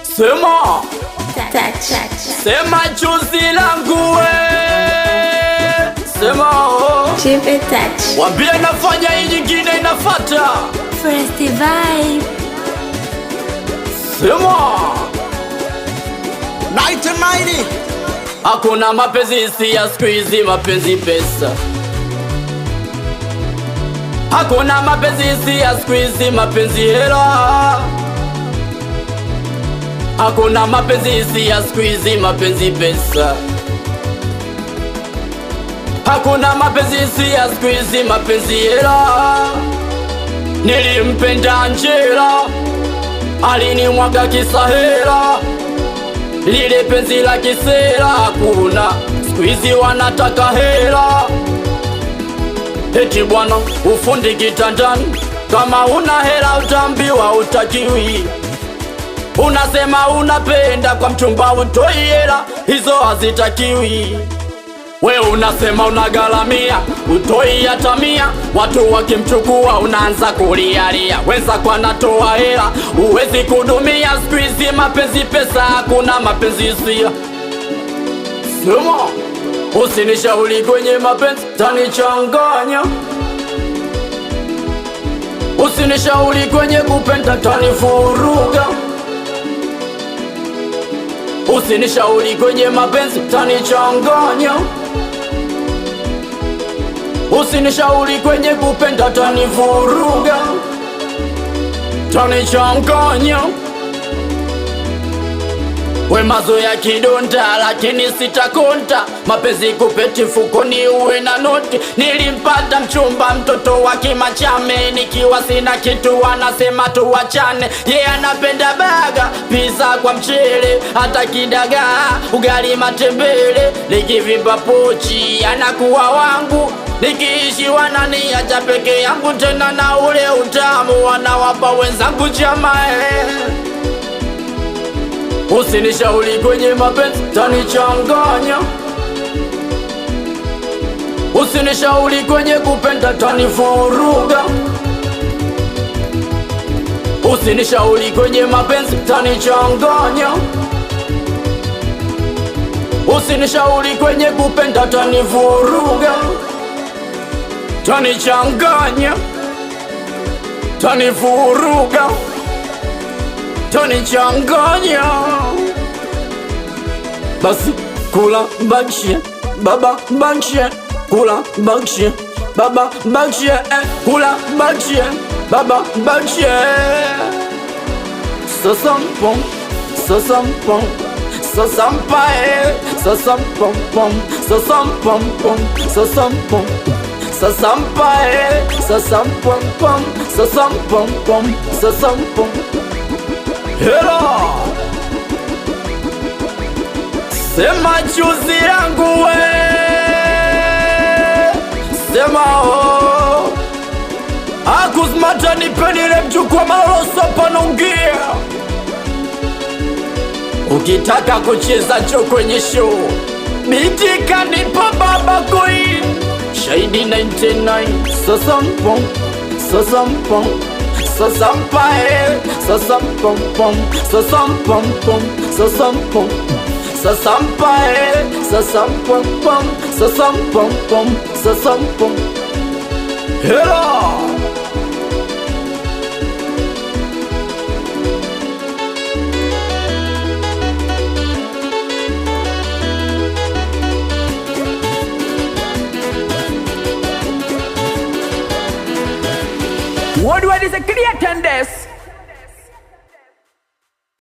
Sema Sema chozi langu we Sema wambia nafanya hii nyingine inafata First vibe. Sema Night and mighty. hakuna mapenzi isi ya squeezy mapenzi pesa. Hakuna mapenzi isi ya squeezy mapenzi hela. Hakuna mapenzi isi ya squeezy mapenzi pesa. Hakuna mapenzi isi ya squeezy mapenzi hela. Nilimpenda Angela, alinimwaga kisahela. Lile penzi la kisela hakuna, squeezy wanataka hela. Eti bwana ufundi kitandani, kama una hela utambiwa utakiwi. Unasema unapenda kwa mchumba utoi hela, hizo hazitakiwi. We unasema unagalamia, utoi hata mia. Watu wakimchukua unaanza kulialia. Wenza kwa natoa hela, uwezi kudumia. Squeezy mapenzi pesa, hakuna mapenzi hisia. Sema usinishauri kwenye mapenzi, tanichanganya. Usinishauri kwenye kupenda, tanifuruga. Usinishauri kwenye mapenzi, tanichanganya. Usinishauri kwenye kupenda, tanivuruga. Tanichanganya. We mazoea kidonda lakini sitakonda. Mapenzi kupeti fukoni uwe na noti. Nilimpata mchumba mtoto wa Kimachame, nikiwa sina kitu anasema tuachane. Anapenda baga, pizza kwa mchele, hata kidaga, ugali matembele. Nikivimba pochi anakuwa wangu, nikiishi wananiacha peke yangu. Tena na ule utamu wanawapa wenzangu chamae. Usinishauri kwenye mapenzi, tanichanganya. Usinishauri kwenye kupenda, tanivuruga. Usinishauri kwenye mapenzi, tanichanganya. Usinishauri kwenye kupenda, tanivuruga. Tanichanganya. Tanivuruga. Tanichanganya. Basi kula bakshie, baba bakshie. Kula bakshie, baba bakshie. Kula bakshie, baba bakshie. Sasampom, sasampom, sasampae. Sasampom pom, sasampom pom, sasampom. Sasampae, sasampom pom, sasampom pom, sasampom. Hela Sema chuzi yangu we Sema Akuzmata nipenile mchukua maloso panongia. Ukitaka kucheza cho kwenye show, Bitika nipo baba queen Shahidi 99. Sasampom, sasampom, sasampae. Sasampom pom, sasampom pom, sasampom. Sasampae, sasampom pom, sasampom pom, sasampom. Hela What do I say? Create this.